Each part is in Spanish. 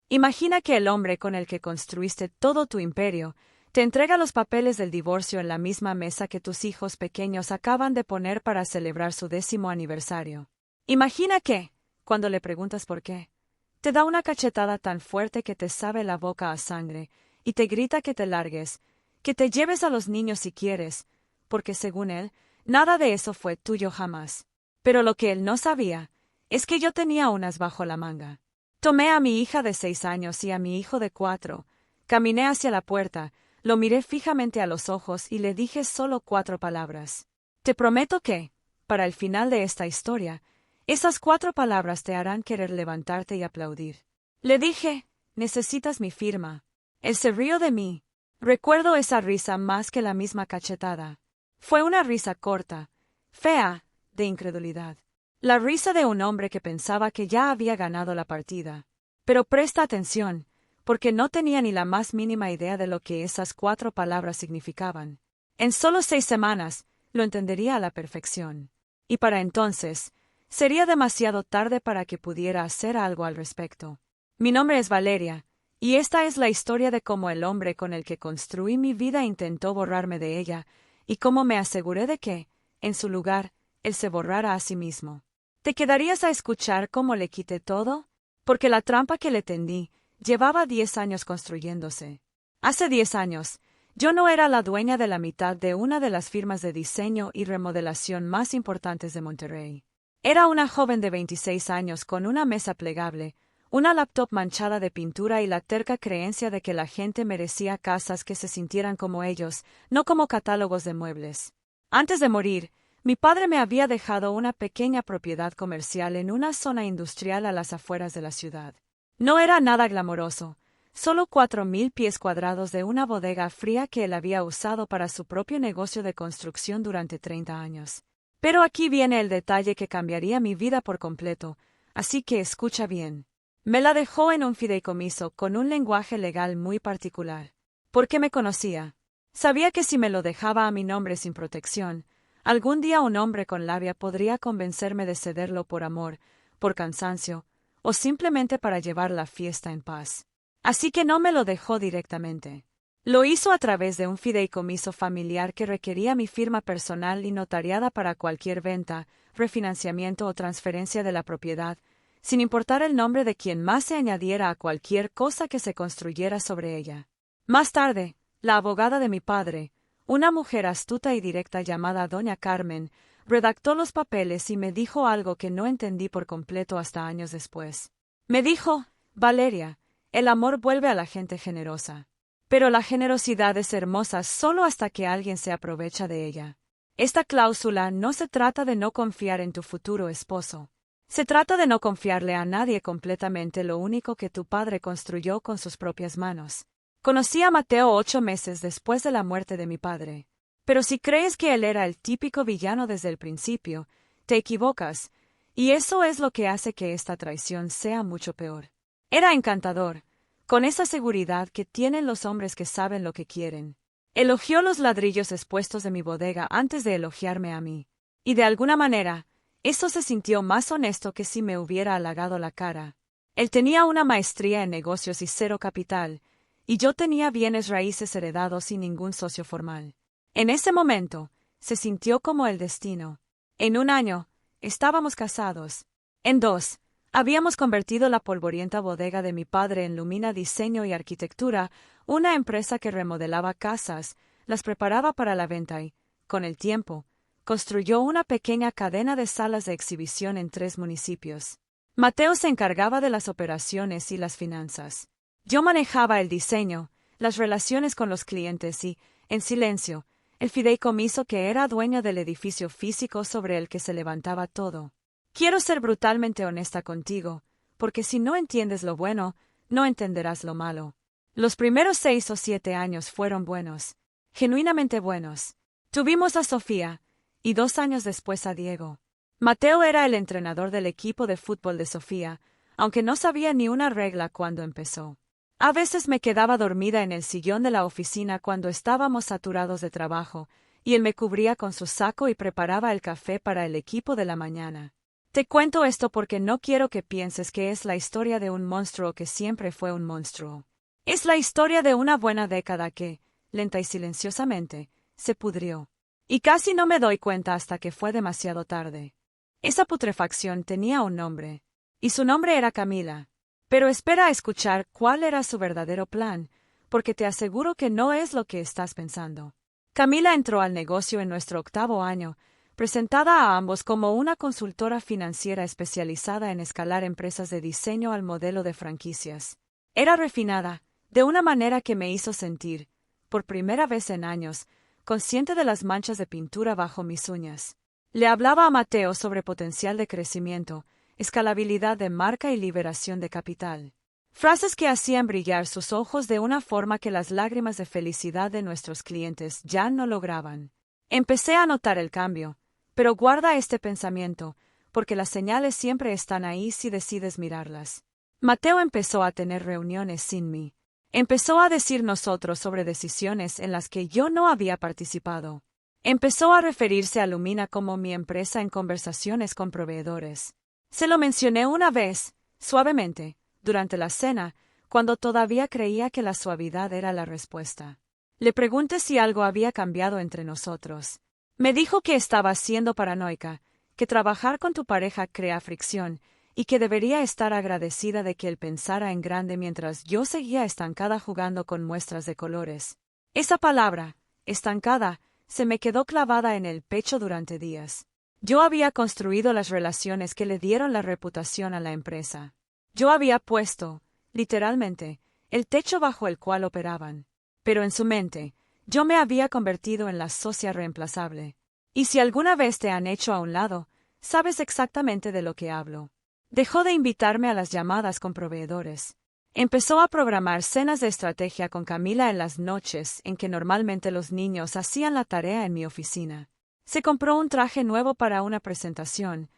Imagina que el hombre con el que construiste todo tu imperio te entrega los papeles del divorcio en la misma mesa que tus hijos pequeños acaban de poner para celebrar su 10º aniversario. Imagina que, cuando le preguntas por qué, te da una cachetada tan fuerte que te sabe la boca a sangre y te grita que te largues, que te lleves a los niños si quieres, porque según él, nada de eso fue tuyo jamás. Pero lo que él no sabía es que yo tenía unas bajo la manga. Tomé a mi hija de 6 años y a mi hijo de 4, caminé hacia la puerta, lo miré fijamente a los ojos y le dije solo 4 palabras. Te prometo que, para el final de esta historia, esas 4 palabras te harán querer levantarte y aplaudir. Le dije, necesitas mi firma. Él se rió de mí. Recuerdo esa risa más que la misma cachetada. Fue una risa corta, fea, de incredulidad. La risa de un hombre que pensaba que ya había ganado la partida. Pero presta atención, porque no tenía ni la más mínima idea de lo que esas 4 palabras significaban. En solo 6 semanas, lo entendería a la perfección. Y para entonces, sería demasiado tarde para que pudiera hacer algo al respecto. Mi nombre es Valeria, y esta es la historia de cómo el hombre con el que construí mi vida intentó borrarme de ella, y cómo me aseguré de que, en su lugar, él se borrara a sí mismo. ¿Te quedarías a escuchar cómo le quité todo? Porque la trampa que le tendí llevaba 10 años construyéndose. Hace 10 años, yo no era la dueña de la mitad de una de las firmas de diseño y remodelación más importantes de Monterrey. Era una joven de 26 años con una mesa plegable, una laptop manchada de pintura y la terca creencia de que la gente merecía casas que se sintieran como ellos, no como catálogos de muebles. Antes de morir, mi padre me había dejado una pequeña propiedad comercial en una zona industrial a las afueras de la ciudad. No era nada glamoroso, solo 4,000 pies cuadrados de una bodega fría que él había usado para su propio negocio de construcción durante 30 años. Pero aquí viene el detalle que cambiaría mi vida por completo, así que escucha bien. Me la dejó en un fideicomiso con un lenguaje legal muy particular. ¿Por qué me conocía? Sabía que si me lo dejaba a mi nombre sin protección, algún día un hombre con labia podría convencerme de cederlo por amor, por cansancio, o simplemente para llevar la fiesta en paz. Así que no me lo dejó directamente. Lo hizo a través de un fideicomiso familiar que requería mi firma personal y notariada para cualquier venta, refinanciamiento o transferencia de la propiedad, sin importar el nombre de quien más se añadiera a cualquier cosa que se construyera sobre ella. Más tarde, la abogada de mi padre, una mujer astuta y directa llamada Doña Carmen, redactó los papeles y me dijo algo que no entendí por completo hasta años después. Me dijo, Valeria, el amor vuelve a la gente generosa. Pero la generosidad es hermosa solo hasta que alguien se aprovecha de ella. Esta cláusula no se trata de no confiar en tu futuro esposo. Se trata de no confiarle a nadie completamente lo único que tu padre construyó con sus propias manos. Conocí a Mateo 8 meses después de la muerte de mi padre. Pero si crees que él era el típico villano desde el principio, te equivocas, y eso es lo que hace que esta traición sea mucho peor. Era encantador, con esa seguridad que tienen los hombres que saben lo que quieren. Elogió los ladrillos expuestos de mi bodega antes de elogiarme a mí. Y de alguna manera, eso se sintió más honesto que si me hubiera halagado la cara. Él tenía una maestría en negocios y 0 capital, y yo tenía bienes raíces heredados y ningún socio formal. En ese momento, se sintió como el destino. En 1 año, estábamos casados. En 2, habíamos convertido la polvorienta bodega de mi padre en Lumina Diseño y Arquitectura, una empresa que remodelaba casas, las preparaba para la venta y, con el tiempo, construyó una pequeña cadena de salas de exhibición en 3 municipios. Mateo se encargaba de las operaciones y las finanzas. Yo manejaba el diseño, las relaciones con los clientes y, en silencio, el fideicomiso que era dueño del edificio físico sobre el que se levantaba todo. Quiero ser brutalmente honesta contigo, porque si no entiendes lo bueno, no entenderás lo malo. Los primeros 6 o 7 años fueron buenos, genuinamente buenos. Tuvimos a Sofía, y 2 años después a Diego. Mateo era el entrenador del equipo de fútbol de Sofía, aunque no sabía ni una regla cuando empezó. A veces me quedaba dormida en el sillón de la oficina cuando estábamos saturados de trabajo, y él me cubría con su saco y preparaba el café para el equipo de la mañana. Te cuento esto porque no quiero que pienses que es la historia de un monstruo que siempre fue un monstruo. Es la historia de una buena década que, lenta y silenciosamente, se pudrió. Y casi no me doy cuenta hasta que fue demasiado tarde. Esa putrefacción tenía un nombre, y su nombre era Camila. Pero espera a escuchar cuál era su verdadero plan, porque te aseguro que no es lo que estás pensando. Camila entró al negocio en nuestro 8º año, presentada a ambos como una consultora financiera especializada en escalar empresas de diseño al modelo de franquicias. Era refinada, de una manera que me hizo sentir, por primera vez en años, consciente de las manchas de pintura bajo mis uñas. Le hablaba a Mateo sobre potencial de crecimiento, escalabilidad de marca y liberación de capital. Frases que hacían brillar sus ojos de una forma que las lágrimas de felicidad de nuestros clientes ya no lograban. Empecé a notar el cambio, pero guarda este pensamiento, porque las señales siempre están ahí si decides mirarlas. Mateo empezó a tener reuniones sin mí. Empezó a decir nosotros sobre decisiones en las que yo no había participado. Empezó a referirse a Lumina como mi empresa en conversaciones con proveedores. Se lo mencioné una vez, suavemente, durante la cena, cuando todavía creía que la suavidad era la respuesta. Le pregunté si algo había cambiado entre nosotros. Me dijo que estaba siendo paranoica, que trabajar con tu pareja crea fricción, y que debería estar agradecida de que él pensara en grande mientras yo seguía estancada jugando con muestras de colores. Esa palabra, estancada, se me quedó clavada en el pecho durante días. Yo había construido las relaciones que le dieron la reputación a la empresa. Yo había puesto, literalmente, el techo bajo el cual operaban. Pero en su mente, yo me había convertido en la socia reemplazable. Y si alguna vez te han hecho a un lado, sabes exactamente de lo que hablo. Dejó de invitarme a las llamadas con proveedores. Empezó a programar cenas de estrategia con Camila en las noches en que normalmente los niños hacían la tarea en mi oficina. Se compró un traje nuevo para una presentación,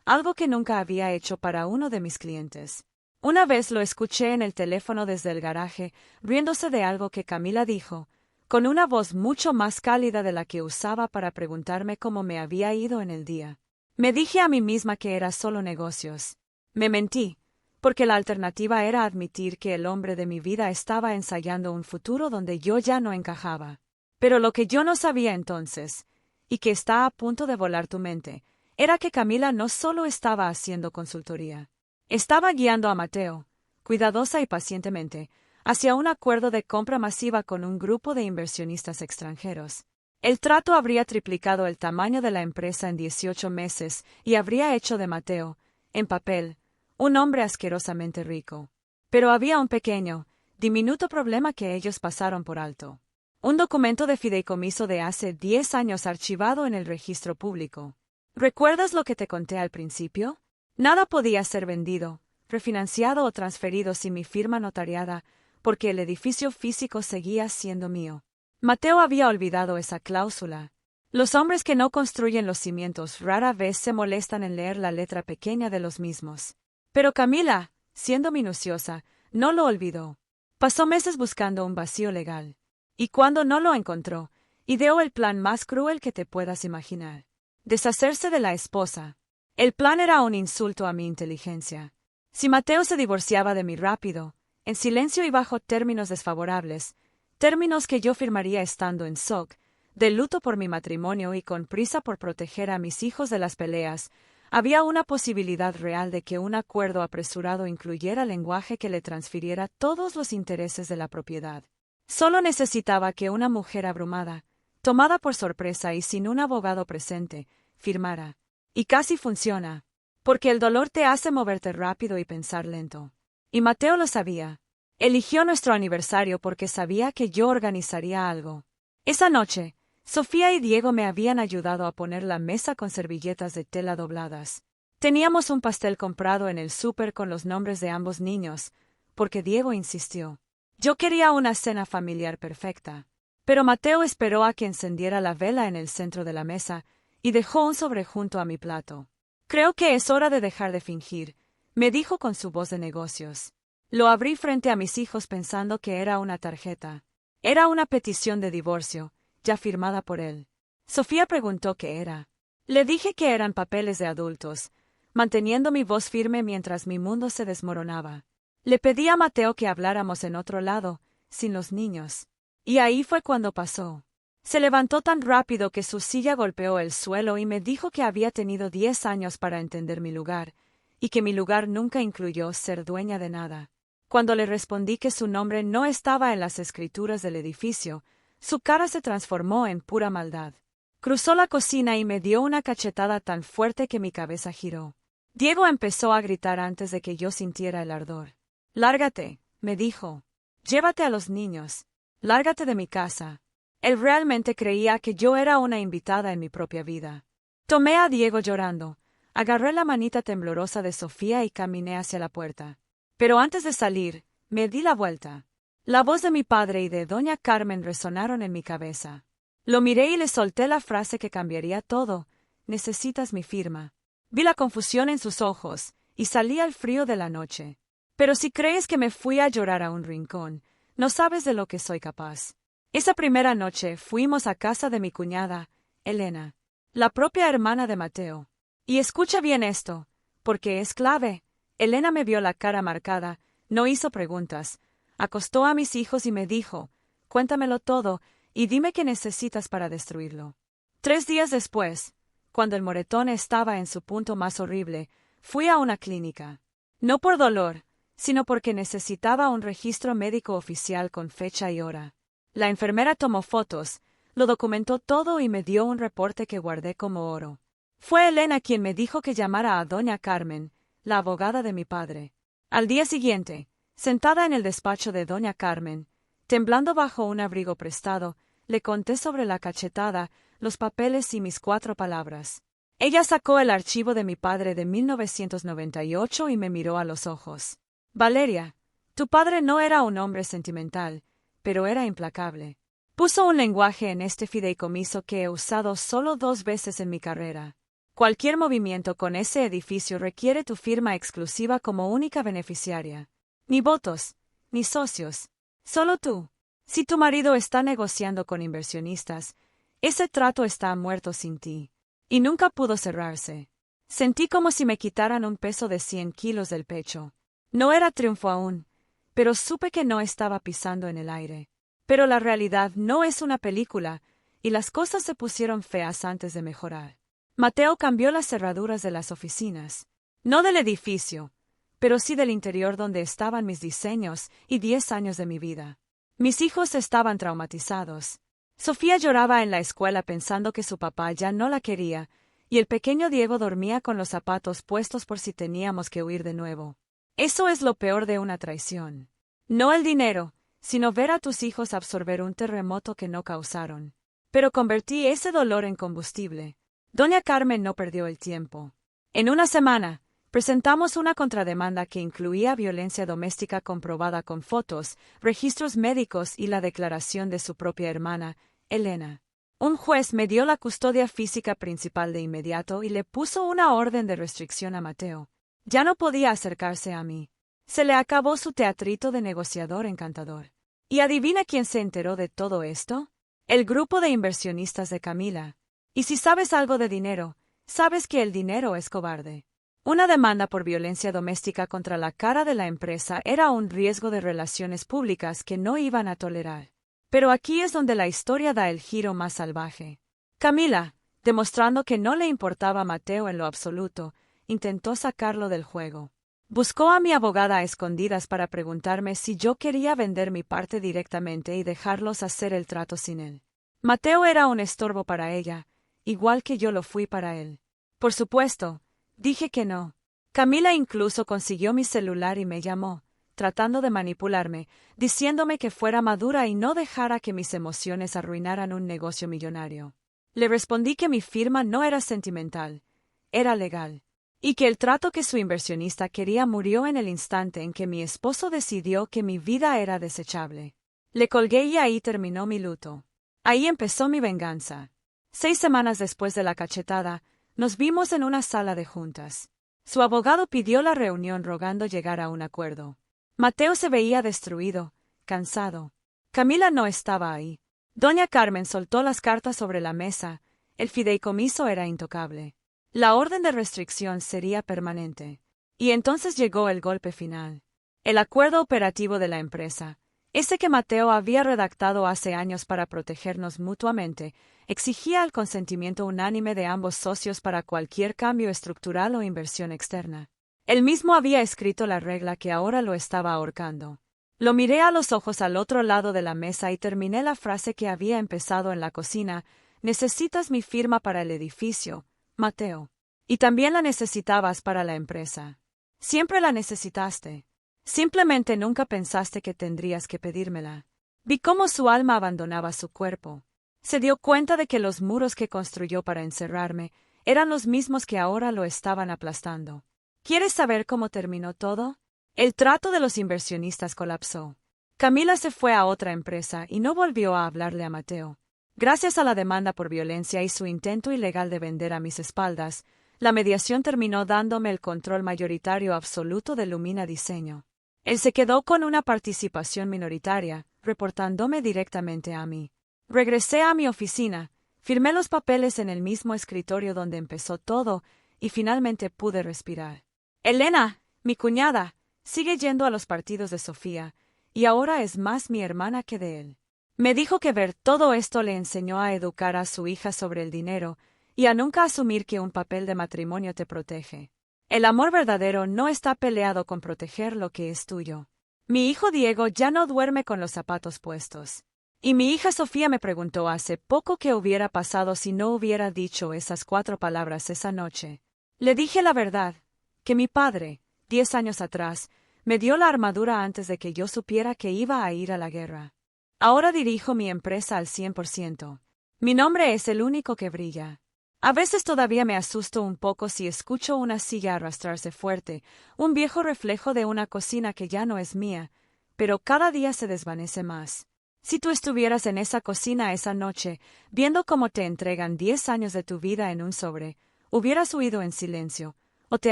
algo que nunca había hecho para uno de mis clientes. Una vez lo escuché en el teléfono desde el garaje, riéndose de algo que Camila dijo, con una voz mucho más cálida de la que usaba para preguntarme cómo me había ido en el día. Me dije a mí misma que era solo negocios. Me mentí, porque la alternativa era admitir que el hombre de mi vida estaba ensayando un futuro donde yo ya no encajaba. Pero lo que yo no sabía entonces, y que está a punto de volar tu mente, era que Camila no solo estaba haciendo consultoría. Estaba guiando a Mateo, cuidadosa y pacientemente, hacia un acuerdo de compra masiva con un grupo de inversionistas extranjeros. El trato habría triplicado el tamaño de la empresa en 18 meses y habría hecho de Mateo, en papel, un hombre asquerosamente rico. Pero había un pequeño, diminuto problema que ellos pasaron por alto. Un documento de fideicomiso de hace 10 años archivado en el registro público. ¿Recuerdas lo que te conté al principio? Nada podía ser vendido, refinanciado o transferido sin mi firma notariada, porque el edificio físico seguía siendo mío. Mateo había olvidado esa cláusula. Los hombres que no construyen los cimientos rara vez se molestan en leer la letra pequeña de los mismos. Pero Camila, siendo minuciosa, no lo olvidó. Pasó meses buscando un vacío legal. Y cuando no lo encontró, ideó el plan más cruel que te puedas imaginar. Deshacerse de la esposa. El plan era un insulto a mi inteligencia. Si Mateo se divorciaba de mí rápido, en silencio y bajo términos desfavorables, términos que yo firmaría estando en shock, de luto por mi matrimonio y con prisa por proteger a mis hijos de las peleas, había una posibilidad real de que un acuerdo apresurado incluyera lenguaje que le transfiriera todos los intereses de la propiedad. Solo necesitaba que una mujer abrumada, tomada por sorpresa y sin un abogado presente, firmara. Y casi funciona, porque el dolor te hace moverte rápido y pensar lento. Y Mateo lo sabía. Eligió nuestro aniversario porque sabía que yo organizaría algo. Esa noche, Sofía y Diego me habían ayudado a poner la mesa con servilletas de tela dobladas. Teníamos un pastel comprado en el súper con los nombres de ambos niños, porque Diego insistió. Yo quería una cena familiar perfecta. Pero Mateo esperó a que encendiera la vela en el centro de la mesa y dejó un sobre junto a mi plato. Creo que es hora de dejar de fingir, me dijo con su voz de negocios. Lo abrí frente a mis hijos pensando que era una tarjeta. Era una petición de divorcio, ya firmada por él. Sofía preguntó qué era. Le dije que eran papeles de adultos, manteniendo mi voz firme mientras mi mundo se desmoronaba. Le pedí a Mateo que habláramos en otro lado, sin los niños. Y ahí fue cuando pasó. Se levantó tan rápido que su silla golpeó el suelo y me dijo que había tenido 10 años para entender mi lugar, y que mi lugar nunca incluyó ser dueña de nada. Cuando le respondí que su nombre no estaba en las escrituras del edificio, su cara se transformó en pura maldad. Cruzó la cocina y me dio una cachetada tan fuerte que mi cabeza giró. Diego empezó a gritar antes de que yo sintiera el ardor. «Lárgate», me dijo. «Llévate a los niños. Lárgate de mi casa». Él realmente creía que yo era una invitada en mi propia vida. Tomé a Diego llorando, agarré la manita temblorosa de Sofía y caminé hacia la puerta. Pero antes de salir, me di la vuelta. La voz de mi padre y de doña Carmen resonaron en mi cabeza. Lo miré y le solté la frase que cambiaría todo: «Necesitas mi firma». Vi la confusión en sus ojos, y salí al frío de la noche. Pero si crees que me fui a llorar a un rincón, no sabes de lo que soy capaz. Esa primera noche fuimos a casa de mi cuñada, Elena, la propia hermana de Mateo. Y escucha bien esto, porque es clave. Elena me vio la cara marcada, no hizo preguntas, acostó a mis hijos y me dijo: «Cuéntamelo todo, y dime qué necesitas para destruirlo». 3 días después, cuando el moretón estaba en su punto más horrible, fui a una clínica. No por dolor, sino porque necesitaba un registro médico oficial con fecha y hora. La enfermera tomó fotos, lo documentó todo y me dio un reporte que guardé como oro. Fue Elena quien me dijo que llamara a doña Carmen, la abogada de mi padre. Al día siguiente, sentada en el despacho de doña Carmen, temblando bajo un abrigo prestado, le conté sobre la cachetada, los papeles y mis 4 palabras. Ella sacó el archivo de mi padre de 1998 y me miró a los ojos. «Valeria, tu padre no era un hombre sentimental, pero era implacable. Puso un lenguaje en este fideicomiso que he usado solo 2 veces en mi carrera. Cualquier movimiento con ese edificio requiere tu firma exclusiva como única beneficiaria. Ni votos, ni socios. Solo tú. Si tu marido está negociando con inversionistas, ese trato está muerto sin ti». Y nunca pudo cerrarse. Sentí como si me quitaran un peso de 100 kilos del pecho. No era triunfo aún, pero supe que no estaba pisando en el aire. Pero la realidad no es una película, y las cosas se pusieron feas antes de mejorar. Mateo cambió las cerraduras de las oficinas. No del edificio, pero sí del interior donde estaban mis diseños y 10 años de mi vida. Mis hijos estaban traumatizados. Sofía lloraba en la escuela pensando que su papá ya no la quería, y el pequeño Diego dormía con los zapatos puestos por si teníamos que huir de nuevo. Eso es lo peor de una traición. No el dinero, sino ver a tus hijos absorber un terremoto que no causaron. Pero convertí ese dolor en combustible. Doña Carmen no perdió el tiempo. En una semana, presentamos una contrademanda que incluía violencia doméstica comprobada con fotos, registros médicos y la declaración de su propia hermana, Elena. Un juez me dio la custodia física principal de inmediato y le puso una orden de restricción a Mateo. Ya no podía acercarse a mí. Se le acabó su teatrito de negociador encantador. ¿Y adivina quién se enteró de todo esto? El grupo de inversionistas de Camila. Y si sabes algo de dinero, sabes que el dinero es cobarde. Una demanda por violencia doméstica contra la cara de la empresa era un riesgo de relaciones públicas que no iban a tolerar. Pero aquí es donde la historia da el giro más salvaje. Camila, demostrando que no le importaba a Mateo en lo absoluto, intentó sacarlo del juego. Buscó a mi abogada a escondidas para preguntarme si yo quería vender mi parte directamente y dejarlos hacer el trato sin él. Mateo era un estorbo para ella, igual que yo lo fui para él. Por supuesto, dije que no. Camila incluso consiguió mi celular y me llamó, tratando de manipularme, diciéndome que fuera madura y no dejara que mis emociones arruinaran un negocio millonario. Le respondí que mi firma no era sentimental, era legal, y que el trato que su inversionista quería murió en el instante en que mi esposo decidió que mi vida era desechable. Le colgué y ahí terminó mi luto. Ahí empezó mi venganza. 6 semanas después de la cachetada, nos vimos en una sala de juntas. Su abogado pidió la reunión rogando llegar a un acuerdo. Mateo se veía destruido, cansado. Camila no estaba ahí. Doña Carmen soltó las cartas sobre la mesa, el fideicomiso era intocable. La orden de restricción sería permanente. Y entonces llegó el golpe final. El acuerdo operativo de la empresa, ese que Mateo había redactado hace años para protegernos mutuamente, exigía el consentimiento unánime de ambos socios para cualquier cambio estructural o inversión externa. Él mismo había escrito la regla que ahora lo estaba ahorcando. Lo miré a los ojos al otro lado de la mesa y terminé la frase que había empezado en la cocina: necesitas mi firma para el edificio, Mateo. Y también la necesitabas para la empresa. Siempre la necesitaste. Simplemente nunca pensaste que tendrías que pedírmela. Vi cómo su alma abandonaba su cuerpo. Se dio cuenta de que los muros que construyó para encerrarme eran los mismos que ahora lo estaban aplastando. ¿Quieres saber cómo terminó todo? El trato de los inversionistas colapsó. Camila se fue a otra empresa y no volvió a hablarle a Mateo. Gracias a la demanda por violencia y su intento ilegal de vender a mis espaldas, la mediación terminó dándome el control mayoritario absoluto de Lumina Diseño. Él se quedó con una participación minoritaria, reportándome directamente a mí. Regresé a mi oficina, firmé los papeles en el mismo escritorio donde empezó todo, y finalmente pude respirar. Elena, mi cuñada, sigue yendo a los partidos de Sofía, y ahora es más mi hermana que de él. Me dijo que ver todo esto le enseñó a educar a su hija sobre el dinero, y a nunca asumir que un papel de matrimonio te protege. El amor verdadero no está peleado con proteger lo que es tuyo. Mi hijo Diego ya no duerme con los zapatos puestos. Y mi hija Sofía me preguntó hace poco qué hubiera pasado si no hubiera dicho esas 4 palabras esa noche. Le dije la verdad, que mi padre, 10 años atrás, me dio la armadura antes de que yo supiera que iba a ir a la guerra. Ahora dirijo mi empresa al 100%. Mi nombre es el único que brilla. A veces todavía me asusto un poco si escucho una silla arrastrarse fuerte, un viejo reflejo de una cocina que ya no es mía, pero cada día se desvanece más. Si tú estuvieras en esa cocina esa noche, viendo cómo te entregan 10 años de tu vida en un sobre, hubieras huido en silencio, o te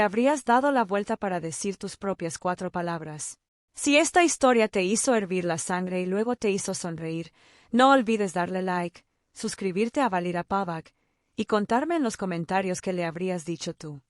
habrías dado la vuelta para decir tus propias 4 palabras. Si esta historia te hizo hervir la sangre y luego te hizo sonreír, no olvides darle like, suscribirte a Valira Pavak, y contarme en los comentarios qué le habrías dicho tú.